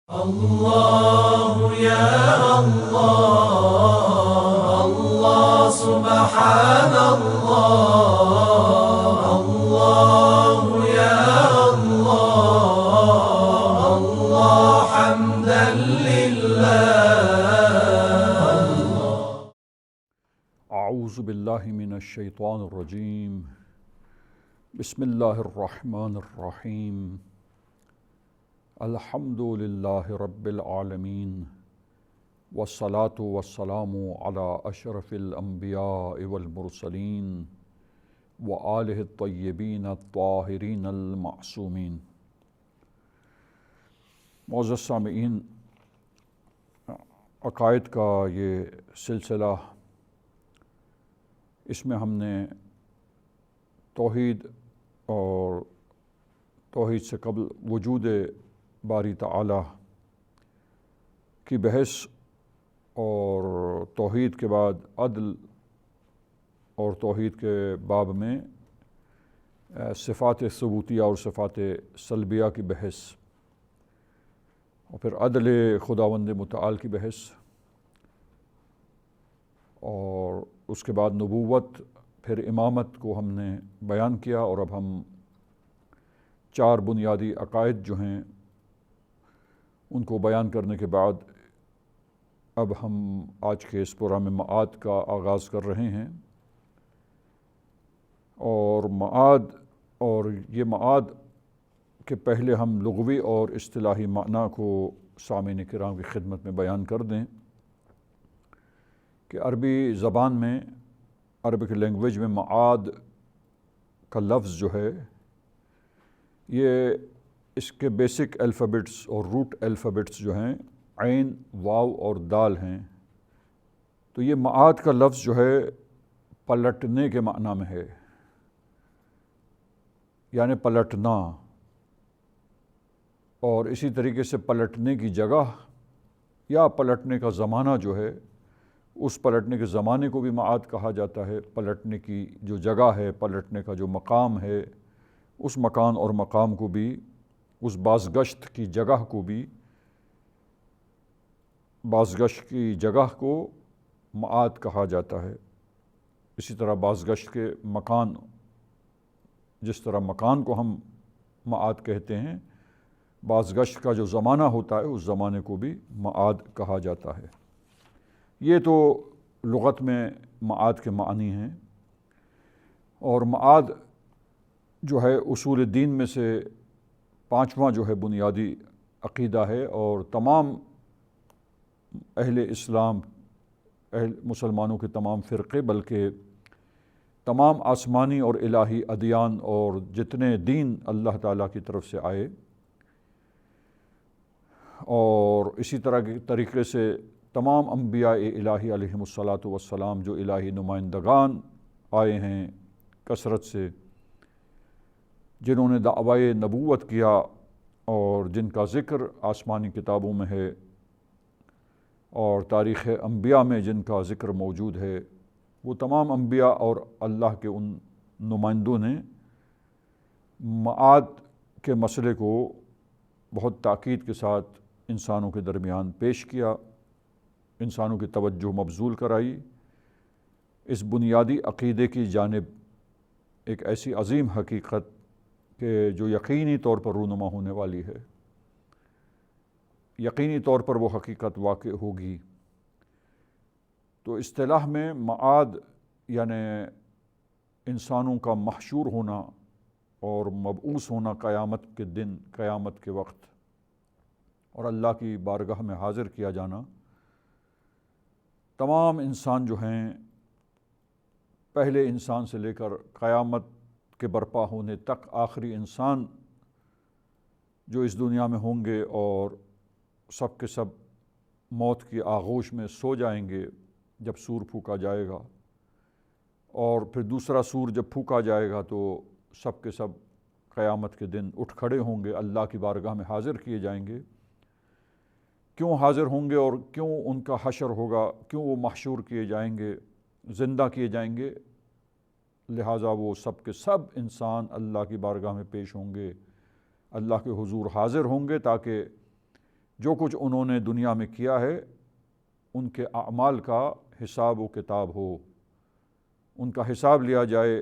الله يا الله الله سبحان الله الله يا الله الله حمدا لله. اعوذ باللہ من الشیطان الرجیم. بسم اللہ الرحمن الرحیم. الحمد للہ رب العالمین والصلاة والسلام علی اشرف الانبیاء والمرسلین وآلہ الطیبین الطاہرین المعصومین. معزز سامعین، عقائد کا یہ سلسلہ، اس میں ہم نے توحید اور توحید سے قبل وجود باری تعالی کی بحث اور توحید کے بعد عدل اور توحید کے باب میں صفات ثبوتیہ اور صفات سلبیہ کی بحث، اور پھر عدل خداوند متعال کی بحث، اور اس کے بعد نبوت، پھر امامت کو ہم نے بیان کیا. اور اب ہم 4 بنیادی عقائد جو ہیں ان کو بیان کرنے کے بعد اب ہم آج کے اس پروگرام معاد کا آغاز کر رہے ہیں. اور معاد، اور یہ معاد کے پہلے ہم لغوی اور اصطلاحی معنی کو سامعین کرام کی خدمت میں بیان کر دیں کہ عربی زبان میں، عربک لینگویج میں معاد کا لفظ جو ہے، یہ اس کے بیسک الفابیٹس اور روٹ الفابیٹس جو ہیں عین، واو اور دال ہیں. تو یہ معاد کا لفظ جو ہے پلٹنے کے معنی میں ہے، یعنی پلٹنا. اور اسی طریقے سے پلٹنے کی جگہ یا پلٹنے کا زمانہ جو ہے، اس پلٹنے کے زمانے کو بھی معاد کہا جاتا ہے. پلٹنے کی جو جگہ ہے، پلٹنے کا جو مقام ہے، اس مکان اور مقام کو بھی، اس بازگشت کی جگہ کو بھی، بازگشت کی جگہ کو معاد کہا جاتا ہے. اسی طرح بازگشت کے مکان، جس طرح مکان کو ہم معاد کہتے ہیں، بازگشت کا جو زمانہ ہوتا ہے اس زمانے کو بھی معاد کہا جاتا ہے. یہ تو لغت میں معاد کے معنی ہیں. اور معاد جو ہے اصول دین میں سے 5واں جو ہے بنیادی عقیدہ ہے، اور تمام اہل اسلام، مسلمانوں کے تمام فرقے، بلکہ تمام آسمانی اور الہی ادیان اور جتنے دین اللہ تعالیٰ کی طرف سے آئے، اور اسی طرح کے طریقے سے تمام انبیاء الہی علیہم الصلاۃ والسلام جو الہی نمائندگان آئے ہیں کثرت سے، جنہوں نے دعوی نبوت کیا اور جن کا ذکر آسمانی کتابوں میں ہے اور تاریخ انبیاء میں جن کا ذکر موجود ہے، وہ تمام انبیاء اور اللہ کے ان نمائندوں نے معاد کے مسئلے کو بہت تاکید کے ساتھ انسانوں کے درمیان پیش کیا، انسانوں کی توجہ مبذول کرائی اس بنیادی عقیدے کی جانب، ایک ایسی عظیم حقیقت کہ جو یقینی طور پر رونما ہونے والی ہے، یقینی طور پر وہ حقیقت واقع ہوگی. تو اصطلاح میں معاد یعنی انسانوں کا محشور ہونا اور مبعوث ہونا قیامت کے دن، قیامت کے وقت، اور اللہ کی بارگاہ میں حاضر کیا جانا. تمام انسان جو ہیں، پہلے انسان سے لے کر قیامت کے برپا ہونے تک، آخری انسان جو اس دنیا میں ہوں گے، اور سب کے سب موت کی آغوش میں سو جائیں گے جب سور پھونکا جائے گا، اور پھر دوسرا سور جب پھونکا جائے گا تو سب کے سب قیامت کے دن اٹھ کھڑے ہوں گے، اللہ کی بارگاہ میں حاضر کیے جائیں گے. کیوں حاضر ہوں گے اور کیوں ان کا حشر ہوگا، کیوں وہ محشور کیے جائیں گے، زندہ کیے جائیں گے؟ لہٰذا وہ سب کے سب انسان اللہ کی بارگاہ میں پیش ہوں گے، اللہ کے حضور حاضر ہوں گے، تاکہ جو کچھ انہوں نے دنیا میں کیا ہے ان کے اعمال کا حساب و کتاب ہو، ان کا حساب لیا جائے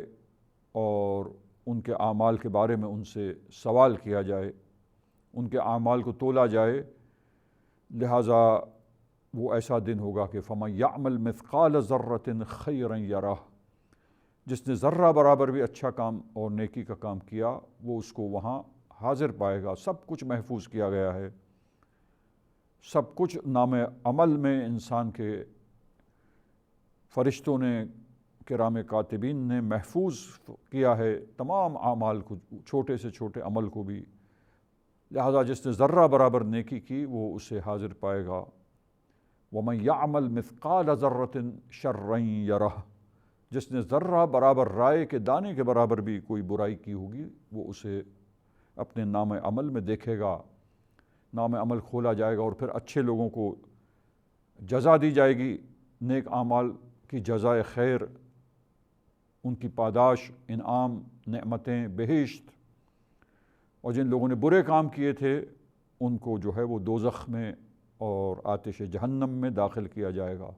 اور ان کے اعمال کے بارے میں ان سے سوال کیا جائے، ان کے اعمال کو تولا جائے۔ لہٰذا وہ ایسا دن ہوگا کہ فَمَن يَعْمَلْ مِثْقَالَ ذَرَّةٍ خَيْرًا يَرَهُ، جس نے ذرہ برابر بھی اچھا کام اور نیکی کا کام کیا وہ اس کو وہاں حاضر پائے گا۔ سب کچھ محفوظ کیا گیا ہے، سب کچھ نام عمل میں انسان کے فرشتوں نے، کرام کاتبین نے محفوظ کیا ہے، تمام اعمال کو، چھوٹے سے چھوٹے عمل کو بھی۔ لہذا جس نے ذرہ برابر نیکی کی وہ اسے حاضر پائے گا۔ وَمَن يَعْمَلْ مِثْقَالَ ذَرَّةٍ شَرًّا يَرَهُ، جس نے ذرہ برابر رائے کے دانے کے برابر بھی کوئی برائی کی ہوگی وہ اسے اپنے نام عمل میں دیکھے گا۔ نام عمل کھولا جائے گا اور پھر اچھے لوگوں کو جزا دی جائے گی، نیک اعمال کی جزائے خیر، ان کی پاداش، انعام، نعمتیں، بہشت۔ اور جن لوگوں نے برے کام کیے تھے ان کو جو ہے وہ دوزخ میں اور آتش جہنم میں داخل کیا جائے گا۔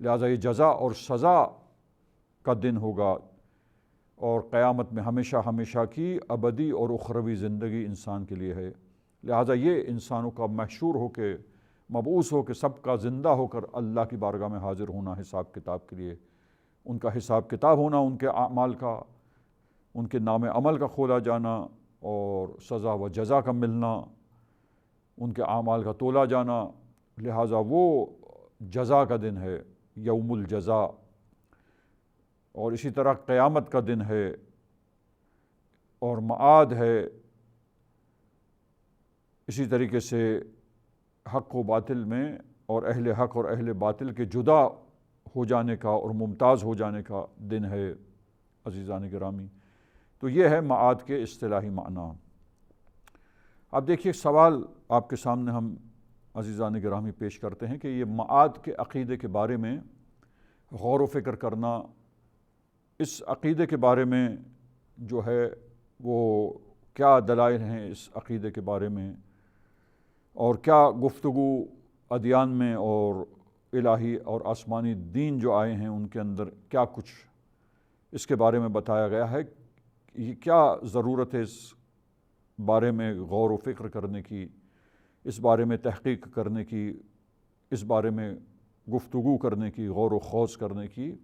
لہٰذا یہ جزا اور سزا کا دن ہوگا، اور قیامت میں ہمیشہ ہمیشہ کی ابدی اور اخروی زندگی انسان کے لیے ہے۔ لہٰذا یہ انسانوں کا محشور ہو کے، مبعوث ہو کے، سب کا زندہ ہو کر اللہ کی بارگاہ میں حاضر ہونا حساب کتاب کے لیے، ان کا حساب کتاب ہونا، ان کے اعمال کا، ان کے نام عمل کا کھولا جانا اور سزا و جزا کا ملنا، ان کے اعمال کا تولا جانا۔ لہٰذا وہ جزا کا دن ہے، یوم الجزا۔ اور اسی طرح قیامت کا دن ہے اور معاد ہے۔ اسی طریقے سے حق و باطل میں اور اہل حق اور اہل باطل کے جدا ہو جانے کا اور ممتاز ہو جانے کا دن ہے عزیزان گرامی۔ تو یہ ہے معاد کے اصطلاحی معنی۔ اب دیکھیے سوال آپ کے سامنے ہم عزیزان گرامی پیش کرتے ہیں کہ یہ معاد کے عقیدے کے بارے میں غور و فکر کرنا، اس عقیدے کے بارے میں جو ہے وہ کیا دلائل ہیں اس عقیدے کے بارے میں، اور کیا گفتگو ادیان میں اور الہی اور آسمانی دین جو آئے ہیں ان کے اندر کیا کچھ اس کے بارے میں بتایا گیا ہے، یہ کیا ضرورت ہے اس بارے میں غور و فکر کرنے کی، اس بارے میں تحقیق کرنے کی، اس بارے میں گفتگو کرنے کی، غور و خوض کرنے کی۔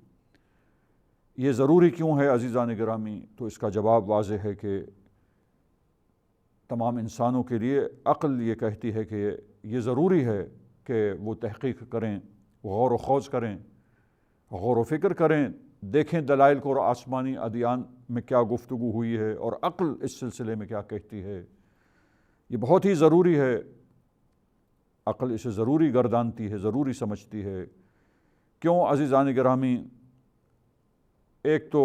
یہ ضروری کیوں ہے عزیزان گرامی؟ تو اس کا جواب واضح ہے کہ تمام انسانوں کے لیے عقل یہ کہتی ہے کہ یہ ضروری ہے کہ وہ تحقیق کریں، غور و خوض کریں، غور و فکر کریں، دیکھیں دلائل کو اور آسمانی ادیان میں کیا گفتگو ہوئی ہے اور عقل اس سلسلے میں کیا کہتی ہے۔ یہ بہت ہی ضروری ہے، عقل اسے ضروری گردانتی ہے، ضروری سمجھتی ہے۔ کیوں عزیزان گرامی؟ ایک تو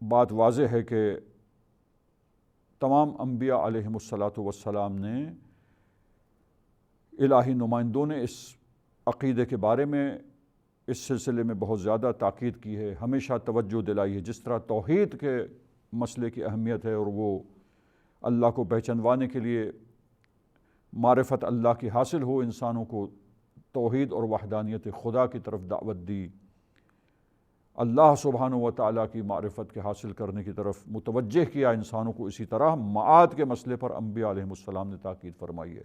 بات واضح ہے کہ تمام انبیاء علیہم السلام نے، الہی نمائندوں نے اس عقیدے کے بارے میں، اس سلسلے میں بہت زیادہ تاکید کی ہے، ہمیشہ توجہ دلائی ہے۔ جس طرح توحید کے مسئلے کی اہمیت ہے اور وہ اللہ کو پہچانوانے کے لیے معرفت اللہ کی حاصل ہو، انسانوں کو توحید اور وحدانیت خدا کی طرف دعوت دی، اللہ سبحانہ و تعالیٰ کی معرفت کے حاصل کرنے کی طرف متوجہ کیا انسانوں کو، اسی طرح معاد کے مسئلے پر انبیاء علیہم السلام نے تاکید فرمائی ہے،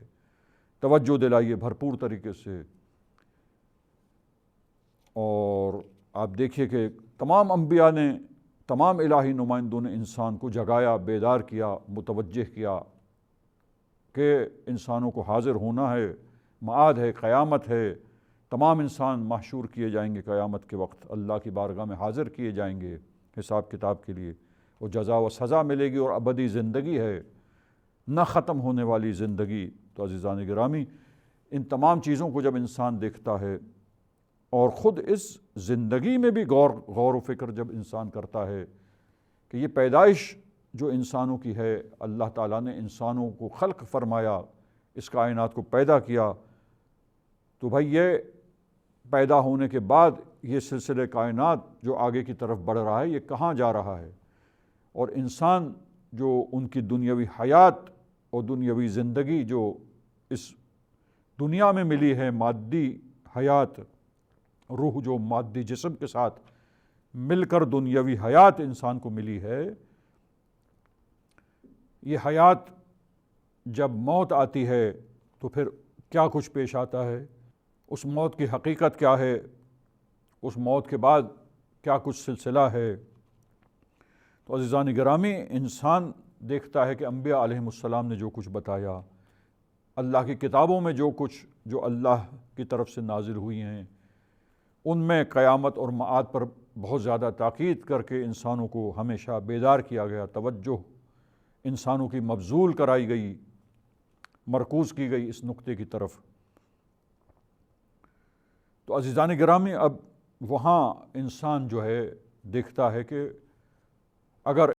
توجہ دلائیے بھرپور طریقے سے۔ اور آپ دیکھیے کہ تمام انبیاء نے، تمام الہی نمائندوں نے انسان کو جگایا، بیدار کیا، متوجہ کیا کہ انسانوں کو حاضر ہونا ہے، معاد ہے، قیامت ہے، تمام انسان محشور کیے جائیں گے، قیامت کے وقت اللہ کی بارگاہ میں حاضر کیے جائیں گے حساب کتاب کے لیے، اور جزا و سزا ملے گی، اور ابدی زندگی ہے، نہ ختم ہونے والی زندگی۔ تو عزیزان گرامی، ان تمام چیزوں کو جب انسان دیکھتا ہے اور خود اس زندگی میں بھی غور و فکر جب انسان کرتا ہے کہ یہ پیدائش جو انسانوں کی ہے، اللہ تعالیٰ نے انسانوں کو خلق فرمایا، اس کائنات کو پیدا کیا، تو بھائی یہ پیدا ہونے کے بعد یہ سلسلہ کائنات جو آگے کی طرف بڑھ رہا ہے، یہ کہاں جا رہا ہے؟ اور انسان جو ان کی دنیاوی حیات اور دنیاوی زندگی جو اس دنیا میں ملی ہے مادی حیات، روح جو مادی جسم کے ساتھ مل کر دنیاوی حیات انسان کو ملی ہے، یہ حیات جب موت آتی ہے تو پھر کیا کچھ پیش آتا ہے، اس موت کی حقیقت کیا ہے، اس موت کے بعد کیا کچھ سلسلہ ہے۔ تو عزیزان گرامی، انسان دیکھتا ہے کہ انبیاء علیہم السلام نے جو کچھ بتایا، اللہ کی کتابوں میں جو کچھ جو اللہ کی طرف سے نازل ہوئی ہیں، ان میں قیامت اور معاد پر بہت زیادہ تاکید کر کے انسانوں کو ہمیشہ بیدار کیا گیا، توجہ انسانوں کی مبذول کرائی گئی، مرکوز کی گئی اس نقطے کی طرف۔ تو عزیزان گرامی، اب وہاں انسان جو ہے دیکھتا ہے کہ اگر